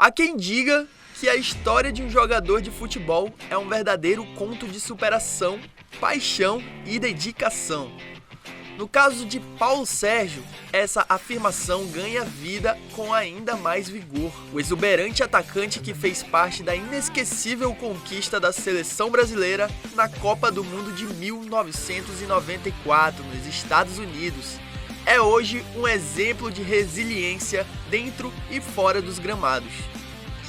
Há quem diga que a história de um jogador de futebol é um verdadeiro conto de superação, paixão e dedicação. No caso de Paulo Sérgio, essa afirmação ganha vida com ainda mais vigor. O exuberante atacante que fez parte da inesquecível conquista da seleção brasileira na Copa do Mundo de 1994, nos Estados Unidos, é hoje um exemplo de resiliência dentro e fora dos gramados.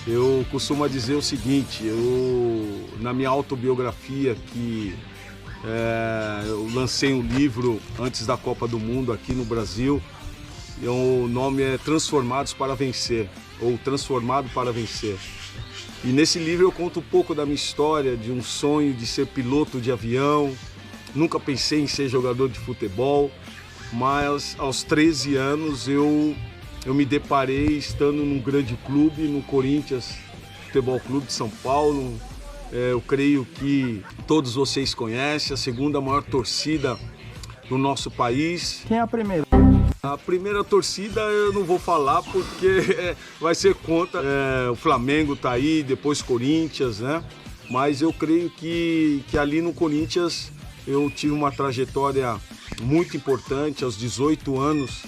Eu costumo dizer o seguinte, na minha autobiografia eu lancei um livro antes da Copa do Mundo aqui no Brasil, e o nome é Transformados para Vencer, ou Transformado para Vencer. E nesse livro eu conto um pouco da minha história, de um sonho de ser piloto de avião. Nunca pensei em ser jogador de futebol, mas aos 13 anos eu me deparei estando num grande clube, no Corinthians Futebol Clube de São Paulo. Eu creio que todos vocês conhecem, a segunda maior torcida do nosso país. Quem é a primeira? A primeira torcida eu não vou falar porque vai ser contra. O Flamengo tá aí, depois Corinthians, né? Mas eu creio que ali no Corinthians eu tive uma trajetória muito importante. Aos 18 anos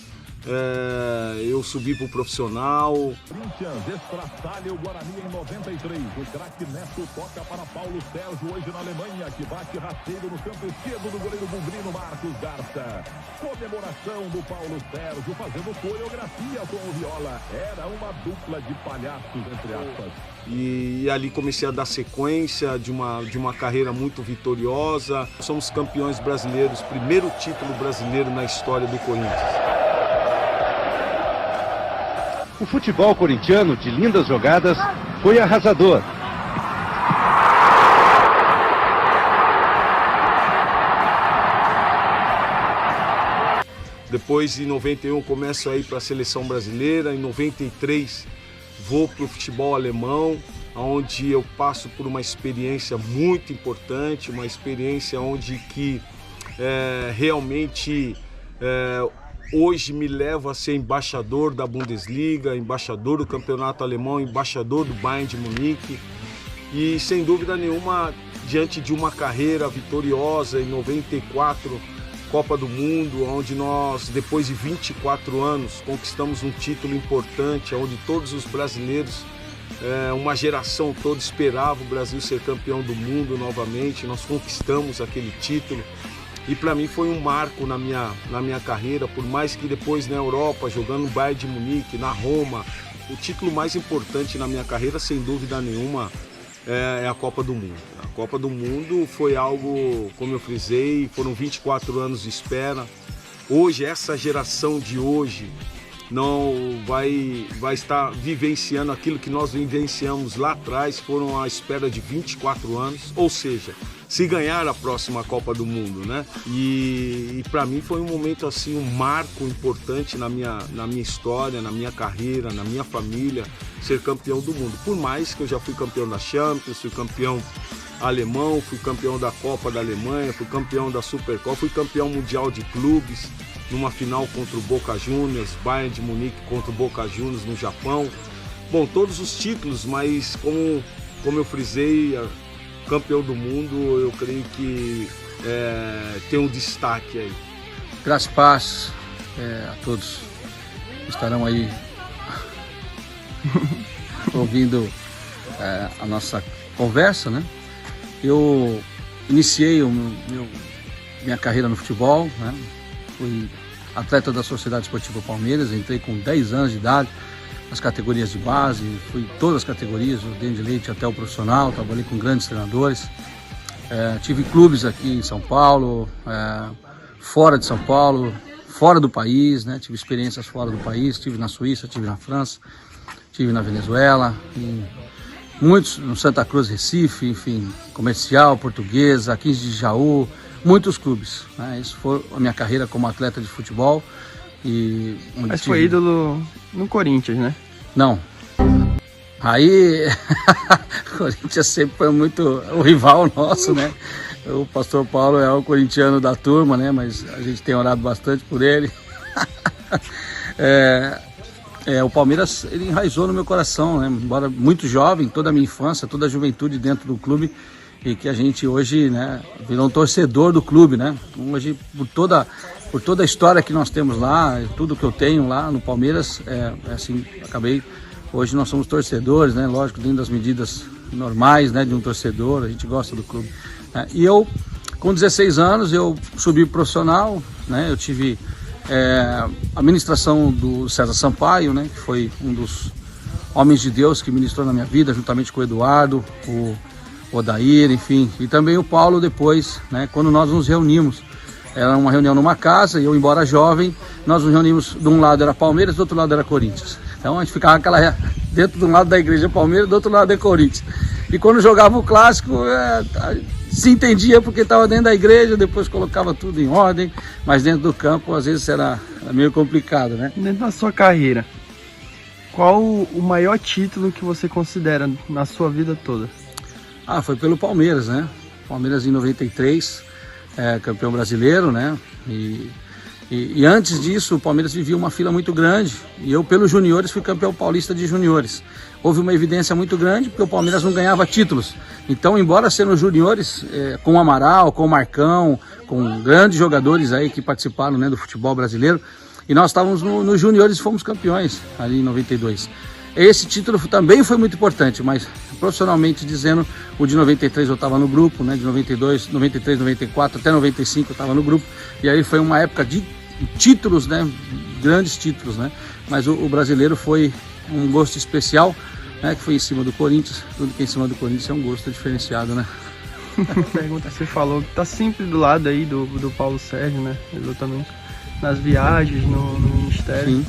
eu subi pro profissional. Corinthians estraçalha o Guarani em 93. O craque Neto toca para Paulo Sérgio, hoje na Alemanha, que bate rasteiro no canto esquerdo do goleiro Bumbrino Marcos Garça. Comemoração do Paulo Sérgio fazendo coreografia com o Viola. Era uma dupla de palhaços, entre aspas. E ali comecei a dar sequência de uma carreira muito vitoriosa. Somos campeões brasileiros, primeiro título brasileiro na história do Corinthians. O futebol corintiano, de lindas jogadas, foi arrasador. Depois, em 91, começo a ir para a seleção brasileira. Em 93, vou para o futebol alemão, onde eu passo por uma experiência muito importante, uma experiência onde realmente hoje me leva a ser embaixador da Bundesliga, embaixador do campeonato alemão, embaixador do Bayern de Munique. E sem dúvida nenhuma, diante de uma carreira vitoriosa em 94, Copa do Mundo, onde nós, depois de 24 anos, conquistamos um título importante, onde todos os brasileiros, uma geração toda esperava o Brasil ser campeão do mundo novamente. Nós conquistamos aquele título. E para mim foi um marco na minha carreira, por mais que depois na Europa, jogando no Bayern de Munique, na Roma, o título mais importante na minha carreira, sem dúvida nenhuma, é a Copa do Mundo. A Copa do Mundo foi algo, como eu frisei, foram 24 anos de espera. Hoje, essa geração de hoje não vai estar vivenciando aquilo que nós vivenciamos lá atrás, foram à espera de 24 anos, ou seja, se ganhar a próxima Copa do Mundo, né? E para mim foi um momento assim, um marco importante na minha história, na minha carreira, na minha família, ser campeão do mundo. Por mais que eu já fui campeão da Champions, fui campeão alemão, fui campeão da Copa da Alemanha, fui campeão da Supercopa, fui campeão mundial de clubes, numa final contra o Boca Juniors, Bayern de Munique contra o Boca Juniors no Japão. Bom, todos os títulos, mas como eu frisei, campeão do mundo, eu creio que tem um destaque aí. Graças e paz a todos que estarão aí ouvindo a nossa conversa, né? Eu iniciei minha carreira no futebol, né? Fui atleta da Sociedade Esportiva Palmeiras, entrei com 10 anos de idade nas categorias de base, fui em todas as categorias, do dentro de leite até o profissional, trabalhei com grandes treinadores. Tive clubes aqui em São Paulo, fora de São Paulo, fora do país, né? Tive experiências fora do país, estive na Suíça, estive na França, estive na Venezuela, muitos no Santa Cruz, Recife, enfim, Comercial, Portuguesa, 15 de Jaú, muitos clubes, né? Isso foi a minha carreira como atleta de futebol. Mas foi ídolo no Corinthians, né? Não. Aí, o Corinthians sempre foi muito o rival nosso, né? O pastor Paulo é o corintiano da turma, né? Mas a gente tem orado bastante por ele. o Palmeiras ele enraizou no meu coração, né? Embora muito jovem, toda a minha infância, toda a juventude dentro do clube, e que a gente hoje, né, virou um torcedor do clube, né? Hoje, por toda a história que nós temos lá, tudo que eu tenho lá no Palmeiras, assim, hoje nós somos torcedores, né? Lógico, dentro das medidas normais, né, de um torcedor, a gente gosta do clube. E eu, com 16 anos, eu subi profissional, né? Eu tive a ministração do César Sampaio, né, que foi um dos homens de Deus que ministrou na minha vida, juntamente com o Eduardo, o Odair, enfim, e também o Paulo depois, né, quando nós nos reunimos. Era uma reunião numa casa, e eu, embora jovem, nós nos reunimos, de um lado era Palmeiras, do outro lado era Corinthians. Então a gente ficava dentro de um lado da igreja Palmeiras, do outro lado é Corinthians. E quando jogava o clássico, se entendia porque estava dentro da igreja, depois colocava tudo em ordem, mas dentro do campo às vezes era meio complicado, né? Dentro da sua carreira, qual o maior título que você considera na sua vida toda? Foi pelo Palmeiras, né? Palmeiras em 93, campeão brasileiro, né? E antes disso, o Palmeiras vivia uma fila muito grande, e eu, pelos juniores, fui campeão paulista de juniores. Houve uma evidência muito grande, porque o Palmeiras não ganhava títulos. Então, embora sendo juniores, com o Amaral, com o Marcão, com grandes jogadores aí que participaram, né, do futebol brasileiro, e nós estávamos nos juniores e fomos campeões ali em 92. Esse título também foi muito importante, mas profissionalmente dizendo, o de 93 eu estava no grupo, né, de 92, 93, 94 até 95 eu estava no grupo, e aí foi uma época de títulos, né, grandes títulos, né, mas o brasileiro foi um gosto especial, né, que foi em cima do Corinthians. Tudo que é em cima do Corinthians é um gosto diferenciado, né. Uma pergunta que você falou, que tá sempre do lado aí do Paulo Sérgio, né, exatamente, nas viagens, no ministério. Sim.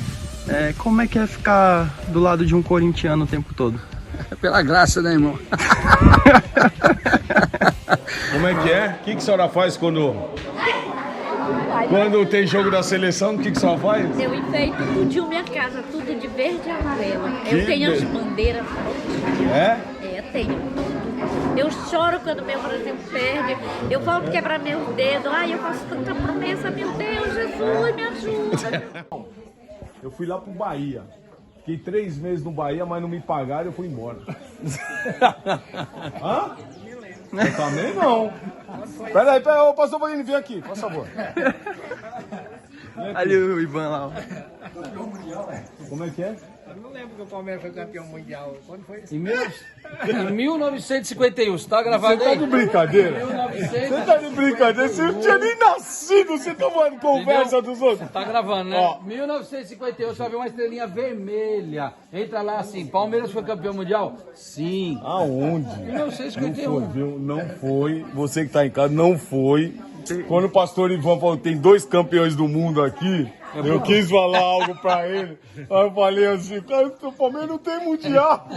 Como é que é ficar do lado de um corintiano o tempo todo? Pela graça, né, irmão? Como é que é? O que a senhora faz quando tem jogo da seleção? O que a senhora faz? Eu enfeito tudinho minha casa, tudo de verde e amarelo. Eu tenho as bandeiras prontas. Tenho tudo. Eu choro quando meu Brasil perde. Eu volto quebrar meus dedos. Eu faço tanta promessa, meu Deus, Jesus, me ajuda. Eu fui lá pro Bahia. Fiquei 3 meses no Bahia, mas não me pagaram e eu fui embora. Hã? Eu também não. Peraí, ô pastor Bonini, vem aqui, por favor. Ali o Ivan lá. Como é que é? Eu não lembro que o Palmeiras foi campeão mundial. Quando foi isso? Em 1951, você tá gravado aí? Você tá de brincadeira? 1900... Você tá de brincadeira? Você não tinha nem nascido, você tá falando conversa dos outros. Tá gravando, né? 1951, só viu uma estrelinha vermelha. Entra lá assim, Palmeiras foi campeão mundial? Sim. Aonde? 1951. Não foi. Você que tá em casa, não foi. Quando o pastor Ivan falou que tem 2 campeões do mundo aqui, eu quis falar algo pra ele. Aí eu falei assim, cara, o Palmeiras não tem mundial.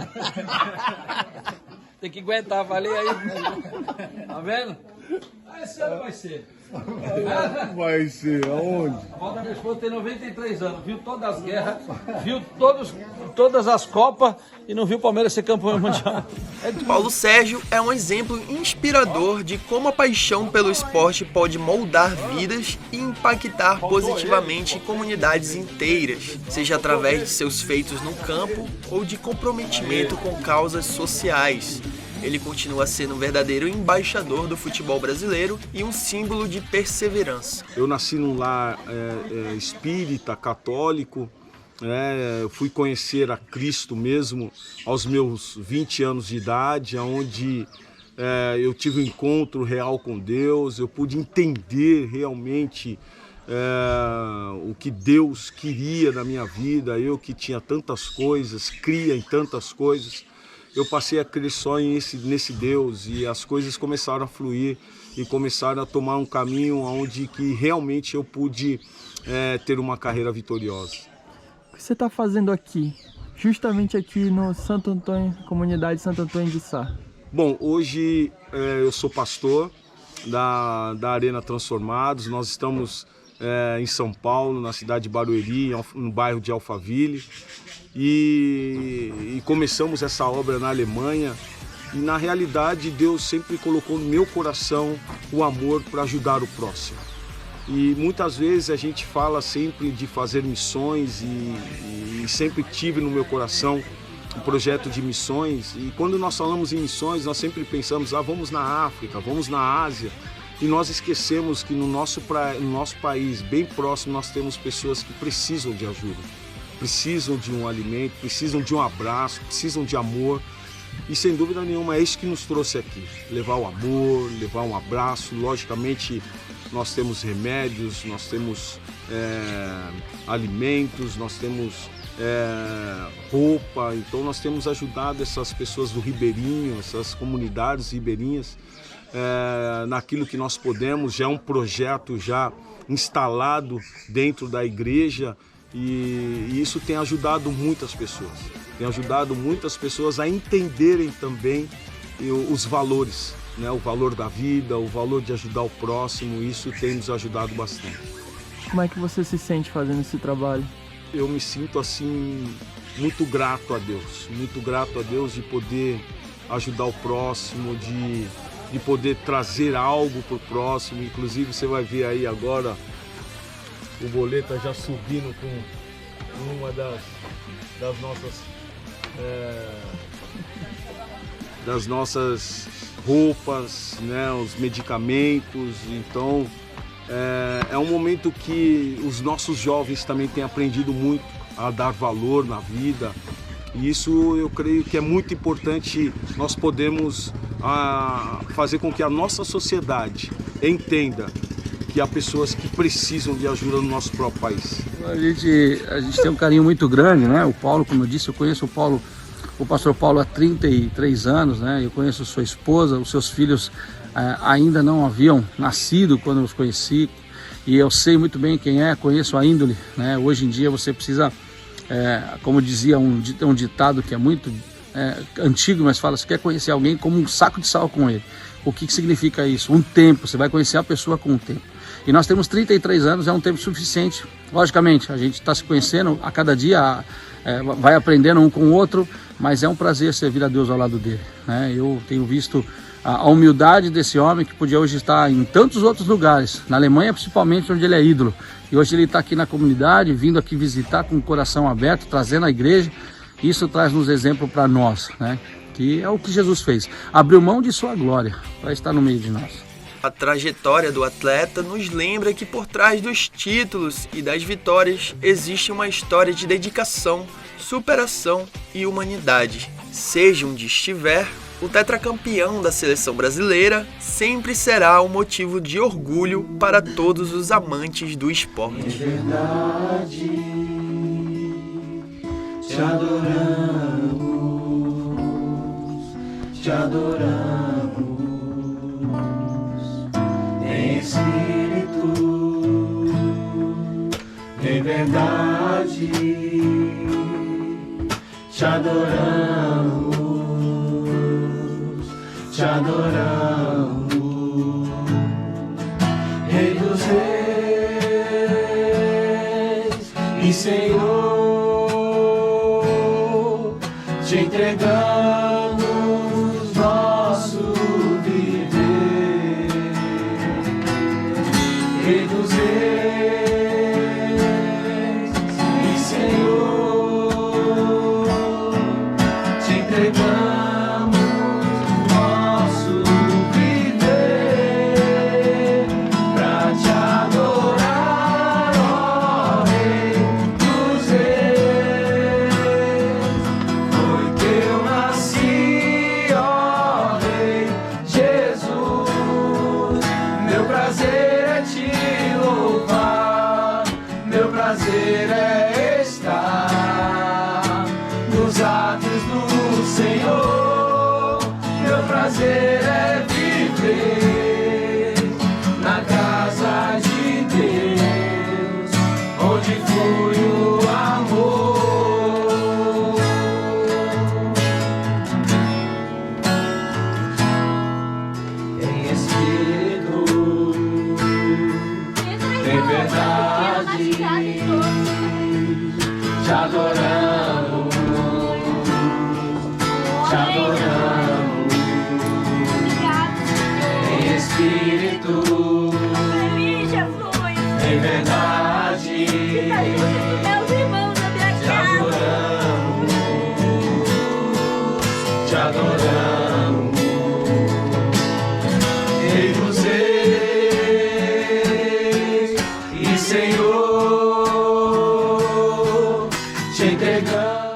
Tem que aguentar, falei aí. Tá vendo? Esse ano vai ser. Vai ser, aonde? Volta minha esposa tem 93 anos, viu todas as guerras, viu todas as Copas e não viu o Palmeiras ser campeão mundial. Paulo Sérgio é um exemplo inspirador de como a paixão pelo esporte pode moldar vidas e impactar positivamente comunidades inteiras, seja através de seus feitos no campo ou de comprometimento com causas sociais. Ele continua sendo um verdadeiro embaixador do futebol brasileiro e um símbolo de perseverança. Eu nasci num lar espírita, católico, fui conhecer a Cristo mesmo aos meus 20 anos de idade, onde eu tive um encontro real com Deus, eu pude entender realmente o que Deus queria na minha vida, eu que tinha tantas coisas, cria em tantas coisas. Eu passei a crer só nesse Deus e as coisas começaram a fluir e começaram a tomar um caminho onde que realmente eu pude ter uma carreira vitoriosa. O que você está fazendo aqui, justamente aqui no Santo Antônio, comunidade Santo Antônio de Sá? Bom, hoje eu sou pastor da Arena Transformados, nós estamos em São Paulo, na cidade de Barueri, no bairro de Alphaville. E começamos essa obra na Alemanha e na realidade Deus sempre colocou no meu coração o amor para ajudar o próximo. E muitas vezes a gente fala sempre de fazer missões e sempre tive no meu coração um projeto de missões. E quando nós falamos em missões, nós sempre pensamos, vamos na África, vamos na Ásia. E nós esquecemos que no nosso país, bem próximo, nós temos pessoas que precisam de ajuda. Precisam de um alimento, precisam de um abraço, precisam de amor. E sem dúvida nenhuma é isso que nos trouxe aqui. Levar o amor, levar um abraço. Logicamente nós temos remédios, nós temos alimentos, nós temos roupa. Então nós temos ajudado essas pessoas do Ribeirinho, essas comunidades ribeirinhas, naquilo que nós podemos. Já é um projeto já instalado dentro da igreja. E isso tem ajudado muitas pessoas, a entenderem também os valores, né? O valor da vida, o valor de ajudar o próximo. Isso tem nos ajudado bastante. Como é que você se sente fazendo esse trabalho? Eu me sinto assim muito grato a Deus de poder ajudar o próximo, de poder trazer algo para o próximo. Inclusive você vai ver aí agora o Boleta já subindo com uma das nossas roupas, né, os medicamentos. Então é um momento que os nossos jovens também têm aprendido muito a dar valor na vida. E isso eu creio que é muito importante. Nós podemos fazer com que a nossa sociedade entenda que há pessoas que precisam de ajuda no nosso próprio país. A gente tem um carinho muito grande, né? O Paulo, como eu disse, eu conheço o pastor Paulo há 33 anos, né? Eu conheço sua esposa, os seus filhos ainda não haviam nascido quando eu os conheci, e eu sei muito bem quem é, conheço a índole, né? Hoje em dia você precisa, como dizia um ditado que é muito antigo, mas fala, você quer conhecer alguém como um saco de sal com ele. O que significa isso? Um tempo, você vai conhecer a pessoa com um tempo. E nós temos 33 anos, é um tempo suficiente. Logicamente, a gente está se conhecendo a cada dia, vai aprendendo um com o outro, mas é um prazer servir a Deus ao lado dele, né? Eu tenho visto a humildade desse homem, que podia hoje estar em tantos outros lugares, na Alemanha principalmente, onde ele é ídolo. E hoje ele está aqui na comunidade, vindo aqui visitar com o coração aberto, trazendo a igreja. Isso traz-nos exemplo para nós, né? Que é o que Jesus fez, abriu mão de sua glória para estar no meio de nós. A trajetória do atleta nos lembra que por trás dos títulos e das vitórias existe uma história de dedicação, superação e humanidade. Seja onde estiver, o tetracampeão da seleção brasileira sempre será um motivo de orgulho para todos os amantes do esporte. É verdade, te adoramos, em espírito, em verdade, te adoramos, Rei dos Reis e Senhor, te entregamos nosso viver. Rei dos Reis e Senhor, te entregamos é viver na casa de Deus, onde flui o amor. Em espírito, em verdade, te adoramos, te adoramos. Espírito, em verdade, te adoramos. te adoramos. Rei dos reis e Senhor, te entregamos.